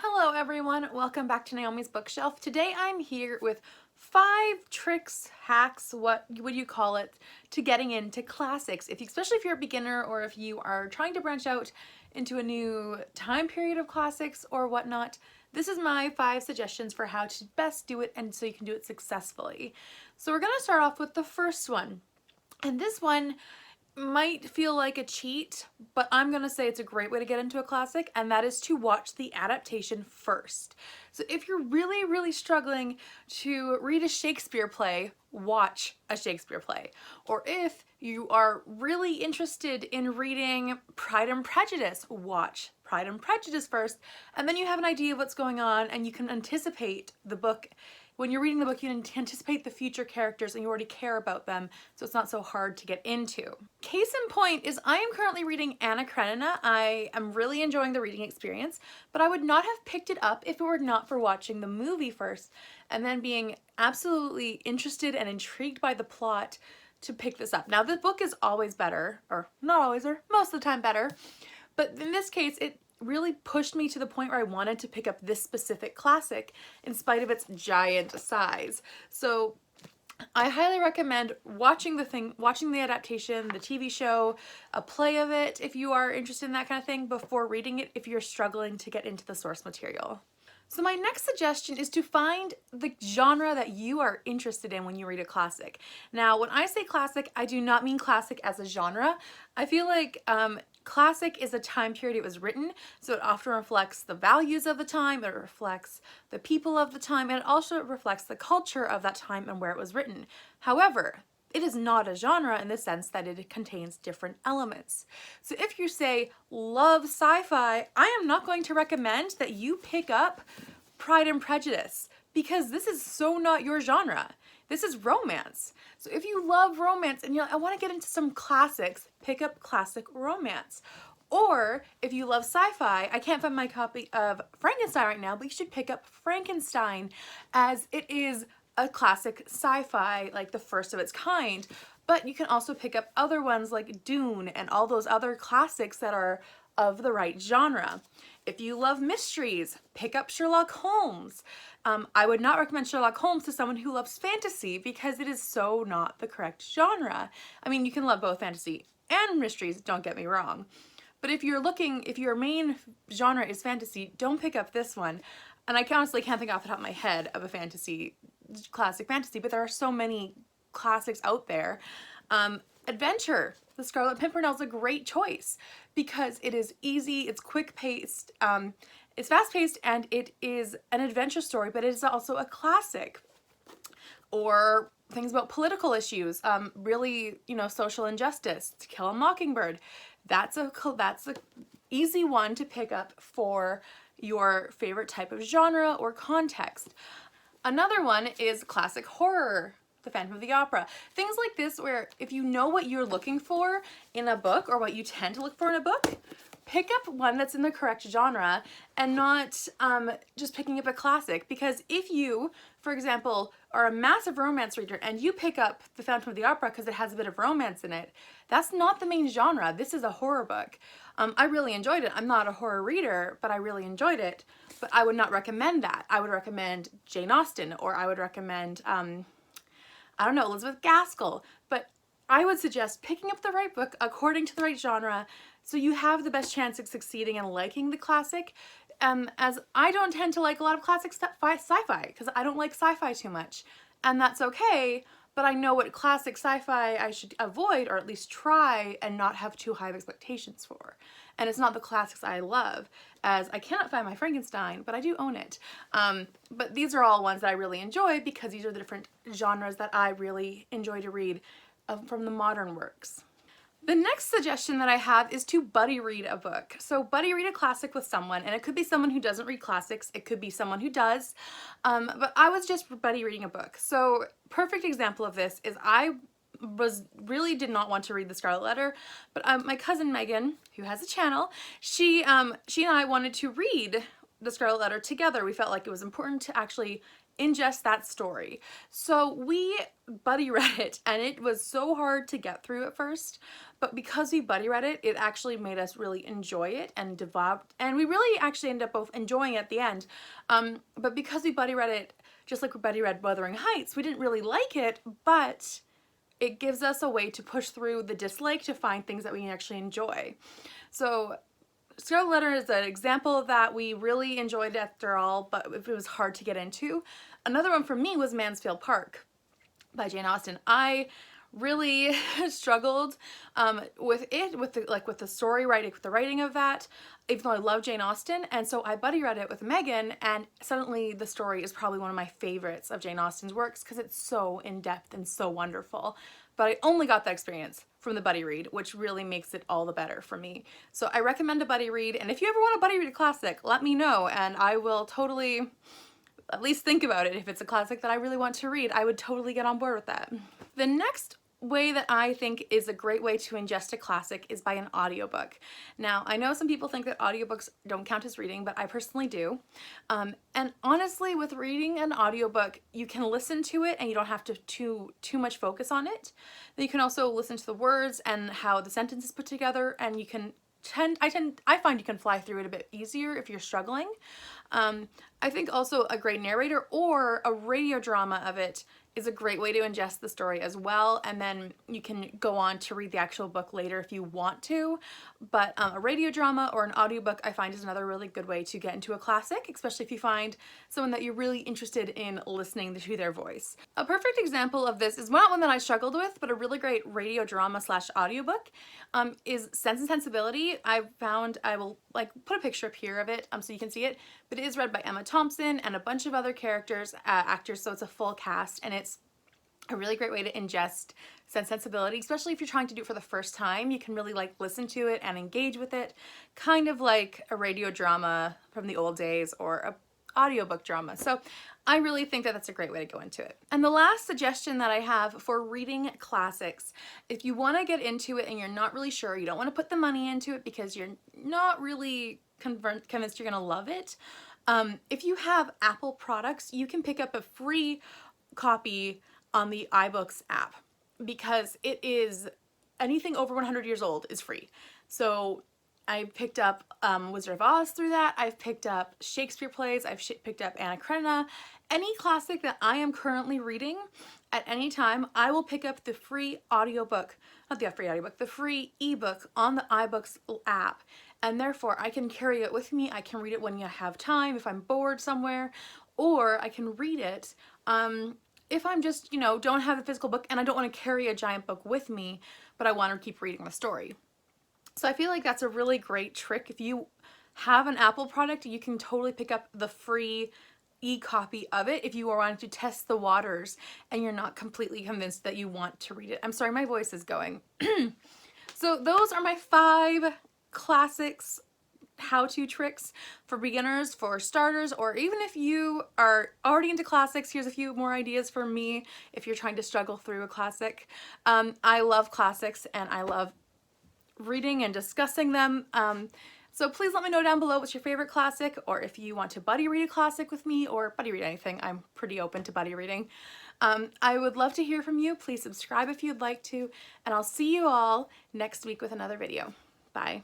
Hello everyone, welcome back to Naomi's Bookshelf. Today I'm here with 5 tricks, hacks, what would you call it, to getting into classics. Especially if you're a beginner or if you are trying to branch out into a new time period of classics or whatnot, this is my 5 suggestions for how to best do it and so you can do it successfully. So we're going to start off with the first one. And this one might feel like a cheat, but I'm gonna say it's a great way to get into a classic, and that is to watch the adaptation first. So if you're really struggling to read a Shakespeare play, watch a Shakespeare play. Or if you are really interested in reading Pride and Prejudice, watch Pride and Prejudice first, and then you have an idea of what's going on and you can anticipate the book. When you're reading the book, you anticipate the future characters and you already care about them, so it's not so hard to get into. Case in point is I am currently reading Anna Karenina. I am really enjoying the reading experience, but I would not have picked it up if it were not for watching the movie first and then being absolutely interested and intrigued by the plot to pick this up. Now, the book is always better, or not always, or most of the time better, but in this case, it really pushed me to the point where I wanted to pick up this specific classic in spite of its giant size. So I highly recommend watching the adaptation, the TV show, a play of it if you are interested in that kind of thing before reading it if you're struggling to get into the source material. So my next suggestion is to find the genre that you are interested in when you read a classic. Now, when I say classic, I do not mean classic as a genre. I feel like classic is a time period it was written, so it often reflects the values of the time, it reflects the people of the time, and it also reflects the culture of that time and where it was written. However, it is not a genre in the sense that it contains different elements. So if you say, love sci-fi, I am not going to recommend that you pick up Pride and Prejudice because this is so not your genre. This is romance. So if you love romance and you're like, I want to get into some classics, pick up classic romance. Or if you love sci-fi, I can't find my copy of Frankenstein right now, but you should pick up Frankenstein as it is a classic sci-fi, like the first of its kind. But you can also pick up other ones like Dune and all those other classics that are of the right genre. If you love mysteries, pick up Sherlock Holmes. I would not recommend Sherlock Holmes to someone who loves fantasy because it is so not the correct genre. I mean, you can love both fantasy and mysteries, don't get me wrong. But if your main genre is fantasy, don't pick up this one. And I honestly can't think off the top of my head of a classic fantasy, but there are so many classics out there. Adventure, The Scarlet Pimpernel is a great choice because it is easy, it's quick-paced, it's fast-paced, and it is an adventure story, but it is also a classic. Or things about political issues, really, social injustice, To Kill a Mockingbird. That's a easy one to pick up for your favorite type of genre or context. Another one is classic horror, The Phantom of the Opera. Things like this where if you know what you're looking for in a book or what you tend to look for in a book, pick up one that's in the correct genre and not just picking up a classic. Because if you, for example, are a massive romance reader and you pick up The Phantom of the Opera because it has a bit of romance in it, that's not the main genre. This is a horror book. I really enjoyed it. I'm not a horror reader, but I really enjoyed it. But I would not recommend that. I would recommend Jane Austen, or I would recommend, I don't know, Elizabeth Gaskell. But I would suggest picking up the right book according to the right genre so you have the best chance of succeeding and liking the classic. As I don't tend to like a lot of classic sci-fi because I don't like sci-fi too much. And that's okay, but I know what classic sci-fi I should avoid or at least try and not have too high of expectations for. And it's not the classics I love, as I cannot find my Frankenstein, but I do own it. But these are all ones that I really enjoy because these are the different genres that I really enjoy to read from the modern works. The next suggestion that I have is to buddy read a book. So buddy read a classic with someone, and it could be someone who doesn't read classics, it could be someone who does, but I was just buddy reading a book. So perfect example of this is I really did not want to read The Scarlet Letter, but my cousin Megan, who has a channel, she and I wanted to read The Scarlet Letter together. We felt like it was important to actually ingest that story. So we buddy read it, and it was so hard to get through at first, but because we buddy read it, it actually made us really enjoy it and developed, and we really actually ended up both enjoying it at the end. But because we buddy read it, just like we buddy read Wuthering Heights, we didn't really like it, but it gives us a way to push through the dislike to find things that we actually enjoy. So Scarlet Letter is an example of that. We really enjoyed it after all, but it was hard to get into. Another one for me was Mansfield Park by Jane Austen. I really struggled with it, with the story writing, with the writing of that, even though I love Jane Austen. And so I buddy read it with Megan, and suddenly the story is probably one of my favorites of Jane Austen's works because it's so in-depth and so wonderful. But I only got that experience from the buddy read, which really makes it all the better for me. So I recommend a buddy read, and if you ever want a buddy read a classic, let me know, and I will totally at least think about it. If it's a classic that I really want to read, I would totally get on board with that. The next way that I think is a great way to ingest a classic is by an audiobook. Now, I know some people think that audiobooks don't count as reading, but I personally do. And honestly, with reading an audiobook, you can listen to it and you don't have to too much focus on it. Then you can also listen to the words and how the sentence is put together, and you can I find you can fly through it a bit easier if you're struggling. I think also a great narrator or a radio drama of it is a great way to ingest the story as well, and then you can go on to read the actual book later if you want to. But a radio drama or an audiobook I find is another really good way to get into a classic, especially if you find someone that you're really interested in listening to their voice. A perfect example of this is not one that I struggled with, but a really great radio drama slash audiobook is Sense and Sensibility. I will put a picture up here of it so you can see it, but it is read by Emma Thompson and a bunch of other actors, so it's a full cast, and it's a really great way to ingest Sense Sensibility, especially if you're trying to do it for the first time. You can really listen to it and engage with it, kind of like a radio drama from the old days or a audiobook drama. So I really think that that's a great way to go into it. And the last suggestion that I have for reading classics, if you want to get into it and you're not really sure, you don't want to put the money into it because you're not really convinced you're going to love it, if you have Apple products, you can pick up a free copy on the iBooks app, because it is anything over 100 years old is free. So I picked up Wizard of Oz through that. I've picked up Shakespeare plays. I've picked up Anna Karenina. Any classic that I am currently reading at any time, I will pick up the free audiobook, not the free audiobook, the free ebook on the iBooks app. And therefore I can carry it with me. I can read it when I have time, if I'm bored somewhere, or I can read it if I'm just, don't have the physical book and I don't want to carry a giant book with me, but I want to keep reading the story. So I feel like that's a really great trick. If you have an Apple product, you can totally pick up the free e-copy of it if you are wanting to test the waters and you're not completely convinced that you want to read it. I'm sorry, my voice is going. So those are my 5 classics how-to tricks for beginners, for starters, or even if you are already into classics. Here's a few more ideas for me if you're trying to struggle through a classic. I love classics and I love reading and discussing them. So please let me know down below what's your favorite classic, or if you want to buddy read a classic with me or buddy read anything. I'm pretty open to buddy reading. I would love to hear from you. Please subscribe if you'd like to, and I'll see you all next week with another video. Bye.